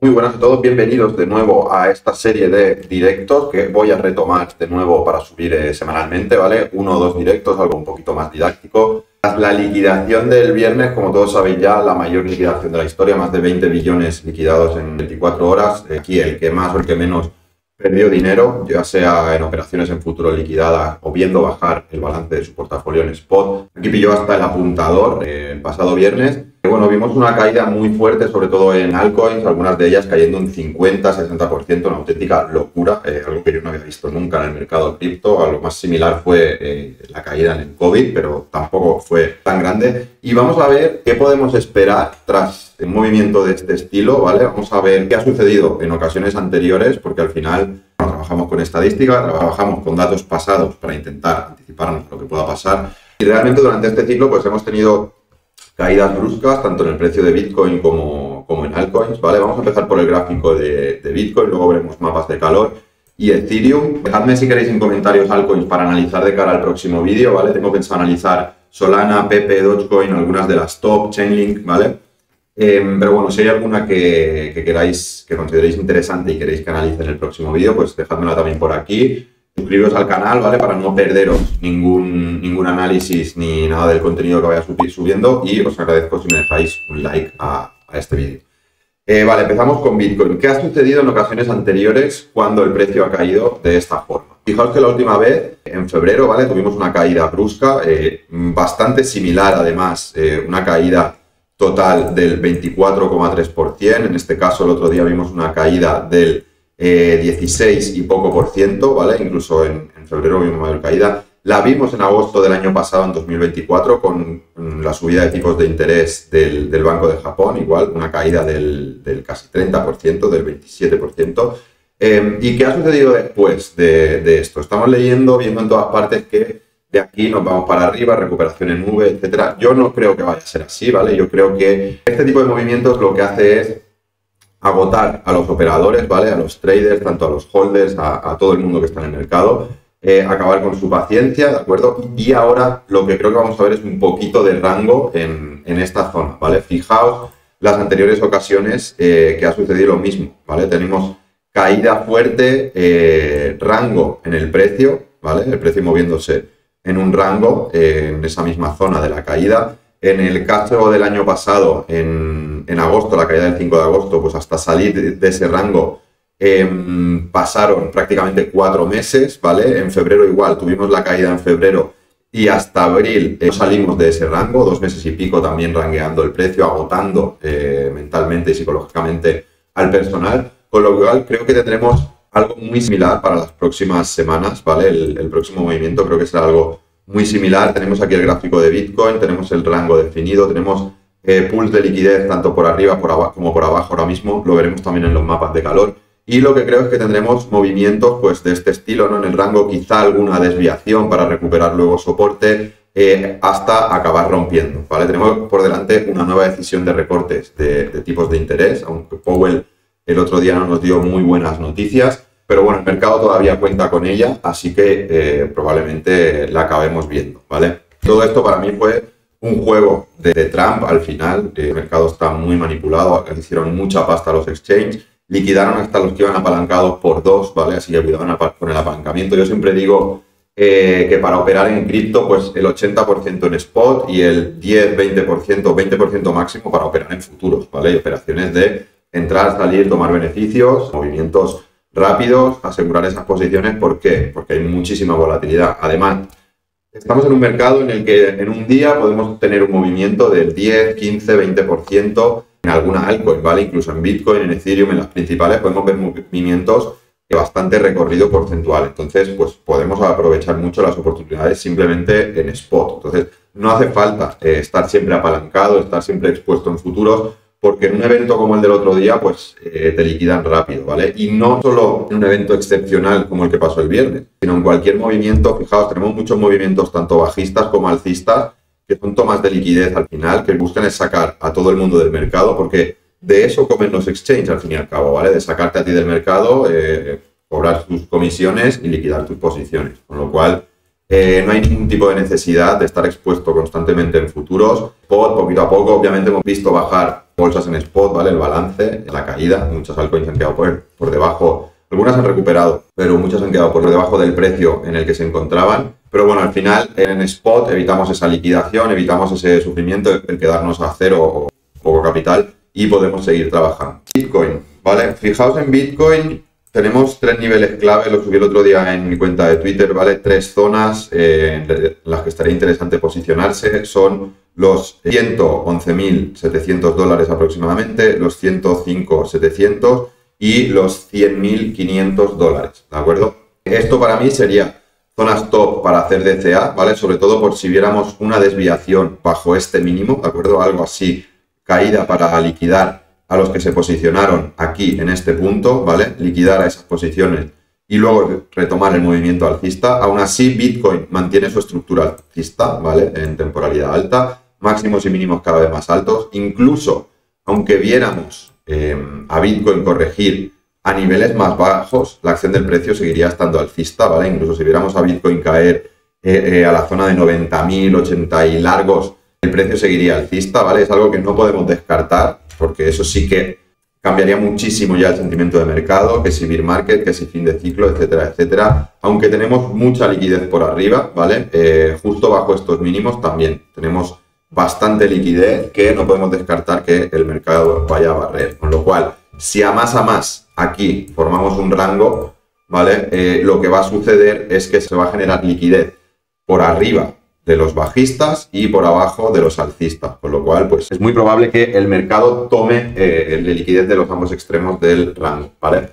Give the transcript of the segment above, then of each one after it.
Muy buenas a todos, bienvenidos de nuevo a esta serie de directos que voy a retomar de nuevo para subir semanalmente, ¿vale? 1 o 2 directos, algo un poquito más didáctico. Tras la liquidación del viernes, como todos sabéis ya, la mayor liquidación de la historia, más de 20 billones liquidados en 24 horas. Aquí el que más o el que menos perdió dinero, ya sea en operaciones en futuro liquidadas o viendo bajar el balance de su portafolio en spot. Aquí pilló hasta el apuntador el pasado viernes. Bueno, vimos una caída muy fuerte, sobre todo en altcoins, algunas de ellas cayendo un 50-60%, una auténtica locura, algo que yo no había visto nunca en el mercado cripto. Algo más similar fue la caída en el COVID, pero tampoco fue tan grande. Y vamos a ver qué podemos esperar tras un movimiento de este estilo, ¿vale? Vamos a ver qué ha sucedido en ocasiones anteriores, porque al final trabajamos con estadística, trabajamos con datos pasados para intentar anticiparnos lo que pueda pasar. Y realmente durante este ciclo pues hemos tenido caídas bruscas, tanto en el precio de Bitcoin como en altcoins, ¿vale? Vamos a empezar por el gráfico de Bitcoin, luego veremos mapas de calor y Ethereum. Dejadme si queréis en comentarios altcoins para analizar de cara al próximo vídeo, ¿vale? Tengo pensado analizar Solana, Pepe, Dogecoin, algunas de las top, Chainlink, ¿vale? Pero bueno, si hay alguna que queráis, que consideréis interesante y queréis que analice en el próximo vídeo, pues dejádmela también por aquí. Suscribiros al canal, ¿vale? Para no perderos ningún análisis ni nada del contenido que vaya a subiendo, y os agradezco si me dejáis un like a este vídeo. Vale, empezamos con Bitcoin. ¿Qué ha sucedido en ocasiones anteriores cuando el precio ha caído de esta forma? Fijaos que la última vez, en febrero, ¿vale? Tuvimos una caída brusca, bastante similar además, una caída total del 24,3%. En este caso, el otro día vimos una caída del 16 y poco por ciento, ¿vale? Incluso en febrero vimos mayor caída. La vimos en agosto del año pasado, en 2024, con la subida de tipos de interés del Banco de Japón, igual, una caída del casi 30%, del 27%. ¿Y qué ha sucedido después de esto? Estamos viendo en todas partes que de aquí nos vamos para arriba, recuperación en V, etcétera. Yo no creo que vaya a ser así, ¿vale? Yo creo que este tipo de movimientos lo que hace es agotar a los operadores, ¿vale? A los traders, tanto a los holders, a todo el mundo que está en el mercado, acabar con su paciencia, ¿de acuerdo? Y ahora lo que creo que vamos a ver es un poquito de rango en esta zona, ¿vale? Fijaos las anteriores ocasiones que ha sucedido lo mismo, ¿vale? Tenemos caída fuerte, rango en el precio, ¿vale? El precio moviéndose en un rango, en esa misma zona de la caída. En el caso del año pasado, en agosto, la caída del 5 de agosto, pues hasta salir de ese rango pasaron prácticamente 4 meses, ¿vale? En febrero igual, tuvimos la caída en febrero y hasta abril salimos de ese rango, 2 meses y pico también rangueando el precio, agotando mentalmente y psicológicamente al personal, con lo cual creo que tendremos algo muy similar para las próximas semanas, ¿vale? El próximo movimiento creo que será algo muy similar. Tenemos aquí el gráfico de Bitcoin, tenemos el rango definido, tenemos pools de liquidez tanto por arriba como por abajo ahora mismo, lo veremos también en los mapas de calor. Y lo que creo es que tendremos movimientos pues, de este estilo, ¿no? En el rango quizá alguna desviación para recuperar luego soporte hasta acabar rompiendo, ¿vale? Tenemos por delante una nueva decisión de recortes de tipos de interés, aunque Powell el otro día no nos dio muy buenas noticias, pero bueno, el mercado todavía cuenta con ella, así que probablemente la acabemos viendo, ¿vale? Todo esto para mí fue un juego de Trump al final. El mercado está muy manipulado, hicieron mucha pasta a los exchanges, liquidaron hasta los que iban apalancados por 2, ¿vale? Así que cuidado con el apalancamiento. Yo siempre digo que para operar en cripto, pues el 80% en spot y el 10, 20%, 20% máximo para operar en futuros, ¿vale? Y operaciones de entrar, salir, tomar beneficios, movimientos rápidos, asegurar esas posiciones. ¿Por qué? Porque hay muchísima volatilidad. Además, estamos en un mercado en el que en un día podemos tener un movimiento del 10, 15, 20% en alguna altcoin, ¿vale? Incluso en Bitcoin, en Ethereum, en las principales, podemos ver movimientos de bastante recorrido porcentual. Entonces, pues podemos aprovechar mucho las oportunidades simplemente en spot. Entonces, no hace falta estar siempre apalancado, estar siempre expuesto en futuros, porque en un evento como el del otro día, pues te liquidan rápido, ¿vale? Y no solo en un evento excepcional como el que pasó el viernes, sino en cualquier movimiento. Fijaos, tenemos muchos movimientos, tanto bajistas como alcistas, que son tomas de liquidez al final, que buscan es sacar a todo el mundo del mercado, porque de eso comen los exchanges al fin y al cabo, ¿vale? De sacarte a ti del mercado, cobrar tus comisiones y liquidar tus posiciones. Con lo cual, No hay ningún tipo de necesidad de estar expuesto constantemente en futuros. Spot, poquito a poco, obviamente hemos visto bajar bolsas en spot, ¿vale? El balance, la caída, muchas altcoins han quedado por debajo, algunas han recuperado, pero muchas han quedado por debajo del precio en el que se encontraban. Pero bueno, al final en spot evitamos esa liquidación, evitamos ese sufrimiento, el quedarnos a cero o poco capital y podemos seguir trabajando. Bitcoin, ¿vale? Fijaos en Bitcoin. Tenemos 3 niveles clave, lo subí el otro día en mi cuenta de Twitter, ¿vale? 3 zonas en las que estaría interesante posicionarse. Son los 111.700 dólares aproximadamente, los 105.700 y los 100.500 dólares, ¿de acuerdo? Esto para mí sería zonas top para hacer DCA, ¿vale? Sobre todo por si viéramos una desviación bajo este mínimo, ¿de acuerdo? Algo así, caída para liquidar a los que se posicionaron aquí en este punto, ¿vale? Liquidar a esas posiciones y luego retomar el movimiento alcista. Aún así, Bitcoin mantiene su estructura alcista, ¿vale? En temporalidad alta, máximos y mínimos cada vez más altos. Incluso, aunque viéramos a Bitcoin corregir a niveles más bajos, la acción del precio seguiría estando alcista, ¿vale? Incluso si viéramos a Bitcoin caer a la zona de 90.000, 80 y largos, el precio seguiría alcista, ¿vale? Es algo que no podemos descartar, porque eso sí que cambiaría muchísimo ya el sentimiento de mercado, que si bear market, que si fin de ciclo, etcétera, etcétera. Aunque tenemos mucha liquidez por arriba, ¿vale? Justo bajo estos mínimos también tenemos bastante liquidez que no podemos descartar que el mercado vaya a barrer. Con lo cual, si a más aquí formamos un rango, ¿vale? Lo que va a suceder es que se va a generar liquidez por arriba de los bajistas y por abajo de los alcistas, con lo cual pues es muy probable que el mercado tome la liquidez de los ambos extremos del rango, ¿vale?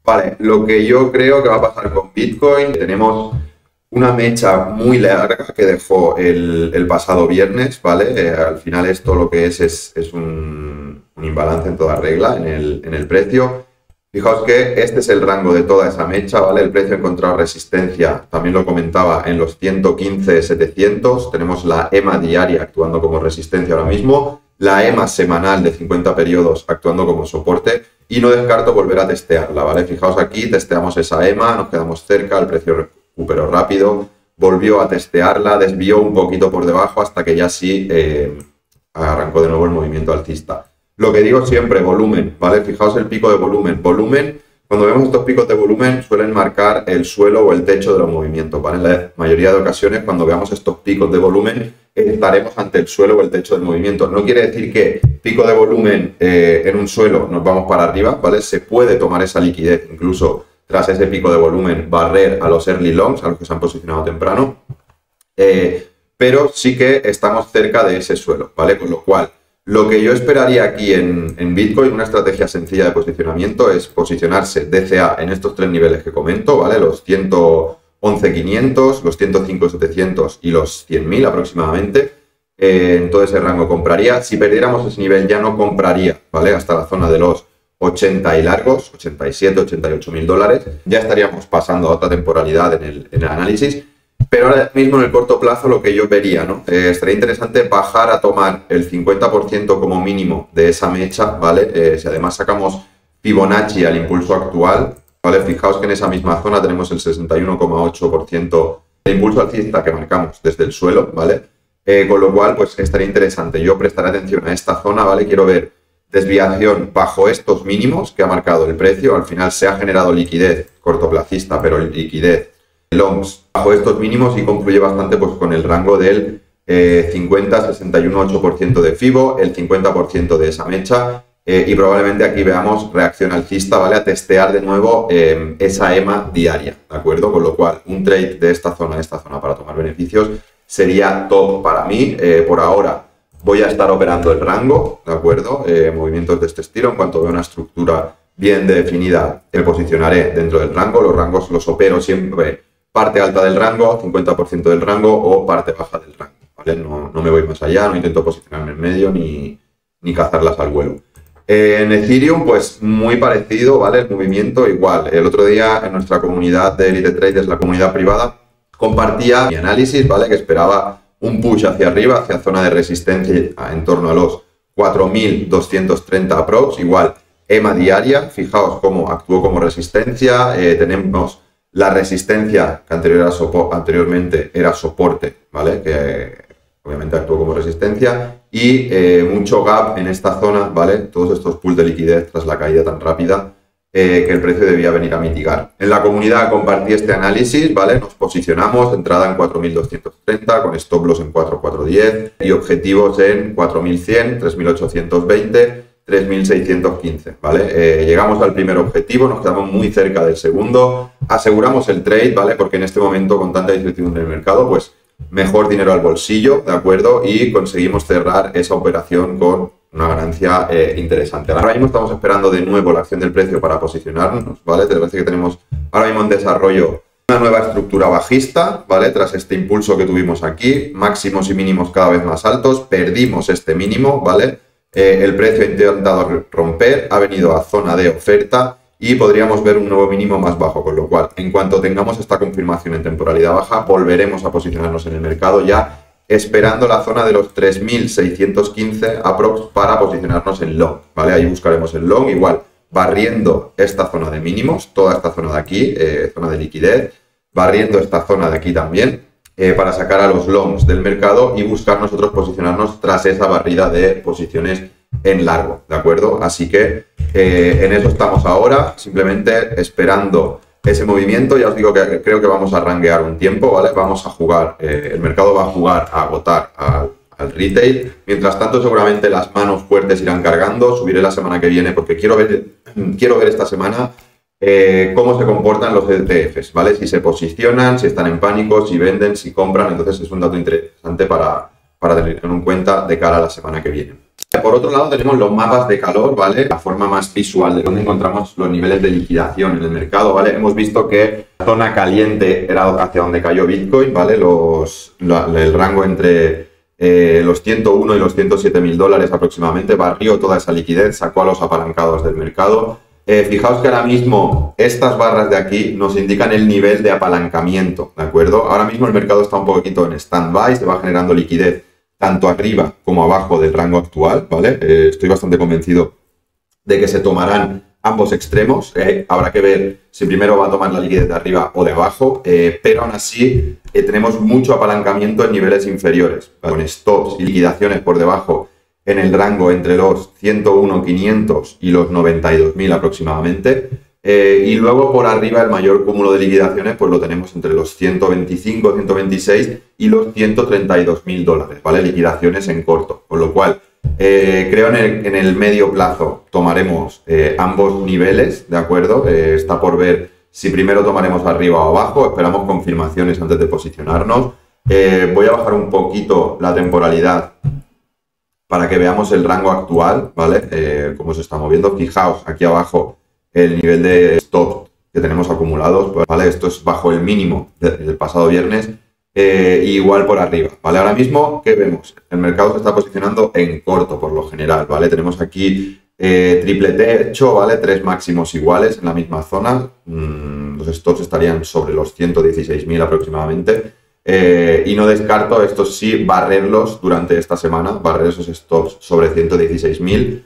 Vale, lo que yo creo que va a pasar con Bitcoin, tenemos una mecha muy larga que dejó el pasado viernes, ¿vale? Al final esto lo que es un imbalance en toda regla en el precio. Fijaos que este es el rango de toda esa mecha, ¿vale? El precio ha encontrado resistencia, también lo comentaba, en los 115.700. Tenemos la EMA diaria actuando como resistencia ahora mismo, la EMA semanal de 50 periodos actuando como soporte y no descarto volver a testearla, ¿vale? Fijaos aquí, testeamos esa EMA, nos quedamos cerca, el precio recuperó rápido, volvió a testearla, desvió un poquito por debajo hasta que ya sí arrancó de nuevo el movimiento alcista. Lo que digo siempre, volumen, ¿vale? Fijaos el pico de volumen. Volumen, cuando vemos estos picos de volumen, suelen marcar el suelo o el techo de los movimientos, ¿vale? En la mayoría de ocasiones, cuando veamos estos picos de volumen, estaremos ante el suelo o el techo del movimiento. No quiere decir que pico de volumen en un suelo nos vamos para arriba, ¿vale? Se puede tomar esa liquidez, incluso tras ese pico de volumen, barrer a los early longs, a los que se han posicionado temprano. Pero sí que estamos cerca de ese suelo, ¿vale? Con lo cual, lo que yo esperaría aquí en Bitcoin, una estrategia sencilla de posicionamiento, es posicionarse DCA en estos 3 niveles que comento, ¿vale? Los 111.500, los 105.700 y los 100.000 aproximadamente. En todo ese rango compraría. Si perdiéramos ese nivel ya no compraría, ¿vale? Hasta la zona de los 80 y largos, 87, 88.000 dólares. Ya estaríamos pasando a otra temporalidad en el análisis. Pero ahora mismo en el corto plazo lo que yo vería, ¿no? Estaría interesante bajar a tomar el 50% como mínimo de esa mecha, ¿vale? Si además sacamos Fibonacci al impulso actual, ¿vale? Fijaos que en esa misma zona tenemos el 61,8% de impulso alcista que marcamos desde el suelo, ¿vale? Con lo cual, pues estaría interesante. Yo prestaré atención a esta zona, ¿vale? Quiero ver desviación bajo estos mínimos que ha marcado el precio. Al final se ha generado liquidez cortoplacista, pero liquidez longs bajo estos mínimos y concluye bastante pues con el rango del 50-61,8% de FIBO, el 50% de esa mecha y probablemente aquí veamos reacción alcista, ¿vale? A testear de nuevo esa EMA diaria, ¿de acuerdo? Con lo cual un trade de esta zona a esta zona para tomar beneficios sería top para mí. Por ahora voy a estar operando el rango, ¿de acuerdo? Movimientos de este estilo, en cuanto vea una estructura bien definida, me posicionaré dentro del rango. Los rangos los opero siempre parte alta del rango, 50% del rango o parte baja del rango, ¿vale? No me voy más allá, no intento posicionarme en medio ni cazarlas al vuelo. En Ethereum, pues muy parecido, ¿vale? El movimiento igual. El otro día en nuestra comunidad de Elite Traders, la comunidad privada, compartía mi análisis, ¿vale? Que esperaba un push hacia arriba, hacia zona de resistencia en torno a los 4.230 aprox, igual EMA diaria. Fijaos cómo actuó como resistencia, tenemos La resistencia que anteriormente era soporte, ¿vale? Que obviamente actuó como resistencia. Y mucho gap en esta zona, ¿vale? Todos estos pools de liquidez tras la caída tan rápida que el precio debía venir a mitigar. En la comunidad compartí este análisis, ¿vale? Nos posicionamos, entrada en 4.230, con stop loss en 4.410 y objetivos en 4.100, 3.820, 3.615, ¿vale? Llegamos al primer objetivo, nos quedamos muy cerca del segundo, aseguramos el trade, ¿vale? Porque en este momento, con tanta incertidumbre en el mercado, pues mejor dinero al bolsillo, ¿de acuerdo? Y conseguimos cerrar esa operación con una ganancia interesante. Ahora mismo estamos esperando de nuevo la acción del precio para posicionarnos, ¿vale? Te parece que tenemos ahora mismo en desarrollo una nueva estructura bajista, ¿vale? Tras este impulso que tuvimos aquí, máximos y mínimos cada vez más altos, perdimos este mínimo, ¿vale? El precio ha intentado romper, ha venido a zona de oferta y podríamos ver un nuevo mínimo más bajo, con lo cual, en cuanto tengamos esta confirmación en temporalidad baja, volveremos a posicionarnos en el mercado ya esperando la zona de los 3.615 aprox para posicionarnos en long, ¿vale? Ahí buscaremos el long, igual barriendo esta zona de mínimos, toda esta zona de aquí, zona de liquidez, barriendo esta zona de aquí también, para sacar a los longs del mercado y buscar nosotros posicionarnos tras esa barrida de posiciones en largo, ¿de acuerdo? Así que en eso estamos ahora, simplemente esperando ese movimiento. Ya os digo que creo que vamos a ranguear un tiempo, ¿vale? Vamos a jugar, el mercado va a jugar a agotar al retail. Mientras tanto, seguramente las manos fuertes irán cargando. Subiré la semana que viene porque quiero ver esta semana cómo se comportan los ETFs, ¿vale? Si se posicionan, si están en pánico, si venden, si compran. Entonces es un dato interesante para tener en cuenta de cara a la semana que viene. Por otro lado tenemos los mapas de calor, ¿vale? La forma más visual de donde encontramos los niveles de liquidación en el mercado, ¿vale? Hemos visto que la zona caliente era hacia donde cayó Bitcoin, ¿vale? El rango entre los 101 y los 107 mil dólares aproximadamente, barrió toda esa liquidez, sacó a los apalancados del mercado. Fijaos que ahora mismo estas barras de aquí nos indican el nivel de apalancamiento, ¿de acuerdo? Ahora mismo el mercado está un poquito en stand-by, se va generando liquidez tanto arriba como abajo del rango actual, ¿vale? Estoy bastante convencido de que se tomarán ambos extremos. Habrá que ver si primero va a tomar la liquidez de arriba o de abajo, pero aún así tenemos mucho apalancamiento en niveles inferiores, ¿vale? Con stops y liquidaciones por debajo en el rango entre los 101.500 y los 92.000 aproximadamente. Y luego por arriba el mayor cúmulo de liquidaciones pues lo tenemos entre los 125, 126 y los 132.000 dólares, ¿vale? Liquidaciones en corto, con lo cual creo en el medio plazo tomaremos ambos niveles, ¿de acuerdo? Está por ver si primero tomaremos arriba o abajo, esperamos confirmaciones antes de posicionarnos. Voy a bajar un poquito la temporalidad para que veamos el rango actual, ¿vale? Cómo se está moviendo. Fijaos aquí abajo el nivel de stop que tenemos acumulados, ¿vale? Esto es bajo el mínimo del pasado viernes, igual por arriba, ¿vale? Ahora mismo, ¿qué vemos? El mercado se está posicionando en corto por lo general, ¿vale? Tenemos aquí triple techo, ¿vale? Tres máximos iguales en la misma zona, los stops estarían sobre los 116.000 aproximadamente, y no descarto, estos sí, barrerlos durante esta semana, barrer esos stops sobre 116.000,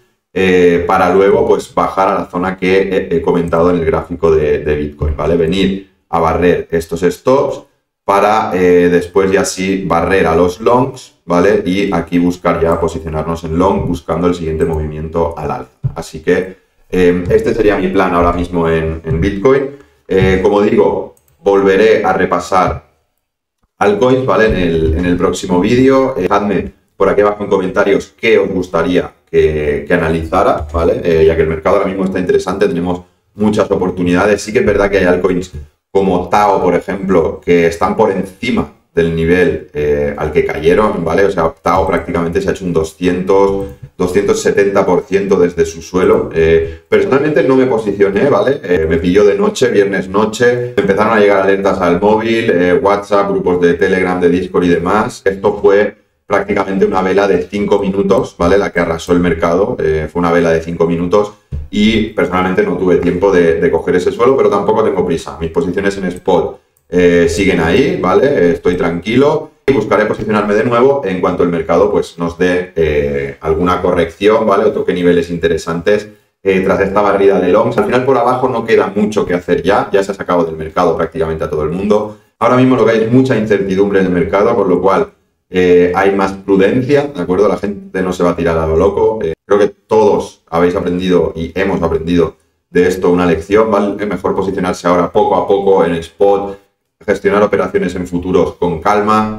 para luego pues bajar a la zona que he comentado en el gráfico de Bitcoin, ¿vale? Venir a barrer estos stops para después ya sí barrer a los longs, ¿vale? Y aquí buscar ya posicionarnos en long buscando el siguiente movimiento al alza. Así que este sería mi plan ahora mismo en Bitcoin. Como digo, volveré a repasar altcoins, ¿vale? En el próximo vídeo. Dejadme por aquí abajo en comentarios qué os gustaría que analizara, ¿vale? Ya que el mercado ahora mismo está interesante, tenemos muchas oportunidades. Sí que es verdad que hay altcoins como Tao, por ejemplo, que están por encima del nivel al que cayeron, ¿vale? O sea, Tao prácticamente se ha hecho un 270% desde su suelo. Personalmente no me posicioné, ¿vale? Me pilló de noche, viernes noche, empezaron a llegar alertas al móvil, WhatsApp, grupos de Telegram, de Discord y demás. Esto fue prácticamente una vela de 5 minutos, ¿vale? La que arrasó el mercado, fue una vela de 5 minutos y personalmente no tuve tiempo de coger ese suelo, pero tampoco tengo prisa. Mis posiciones en spot siguen ahí, ¿vale? Estoy tranquilo y buscaré posicionarme de nuevo en cuanto el mercado pues nos dé alguna corrección, ¿vale? O toque niveles interesantes tras esta barrida de longs. Al final por abajo no queda mucho que hacer ya se ha sacado del mercado prácticamente a todo el mundo. Ahora mismo lo que hay es mucha incertidumbre en el mercado, con lo cual hay más prudencia, ¿de acuerdo? La gente no se va a tirar a lo loco. Creo que todos habéis aprendido y hemos aprendido de esto una lección, ¿vale? Es mejor posicionarse ahora poco a poco en spot, gestionar operaciones en futuros con calma,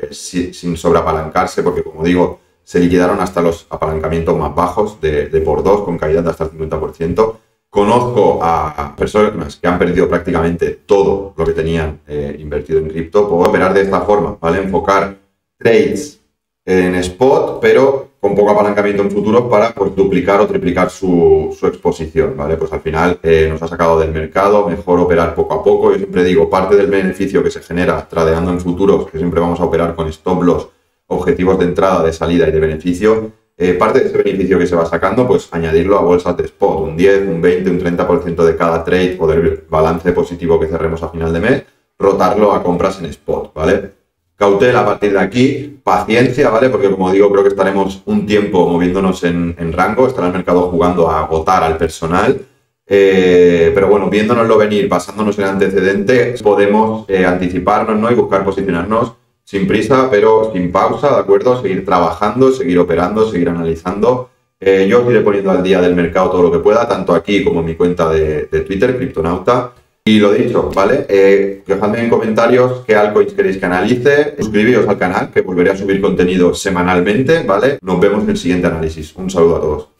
sin sobreapalancarse, porque como digo, se liquidaron hasta los apalancamientos más bajos de por 2, con caídas de hasta el 50%. Conozco a personas que han perdido prácticamente todo lo que tenían invertido en cripto. Puedo operar de esta forma, ¿vale? Enfocar trades en spot, pero con poco apalancamiento en futuros para pues, duplicar o triplicar su exposición, ¿vale? Pues al final nos ha sacado del mercado, mejor operar poco a poco. Yo siempre digo, parte del beneficio que se genera tradeando en futuros, que siempre vamos a operar con stop loss, objetivos de entrada, de salida y de beneficio, parte de ese beneficio que se va sacando, pues añadirlo a bolsas de spot, un 10, un 20, un 30% de cada trade o del balance positivo que cerremos a final de mes, rotarlo a compras en spot, ¿vale? Cautela a partir de aquí, paciencia, ¿vale? Porque como digo, creo que estaremos un tiempo moviéndonos en rango, estará el mercado jugando a agotar al personal, pero bueno, viéndonoslo venir, basándonos en el antecedente, podemos anticiparnos, ¿no? Y buscar posicionarnos sin prisa, pero sin pausa, ¿de acuerdo? Seguir trabajando, seguir operando, seguir analizando. Yo os iré poniendo al día del mercado todo lo que pueda, tanto aquí como en mi cuenta de Twitter, Criptonauta. Y lo dicho, ¿vale? Dejadme en comentarios qué altcoins queréis que analice. Suscribíos al canal, que volveré a subir contenido semanalmente, ¿vale? Nos vemos en el siguiente análisis. Un saludo a todos.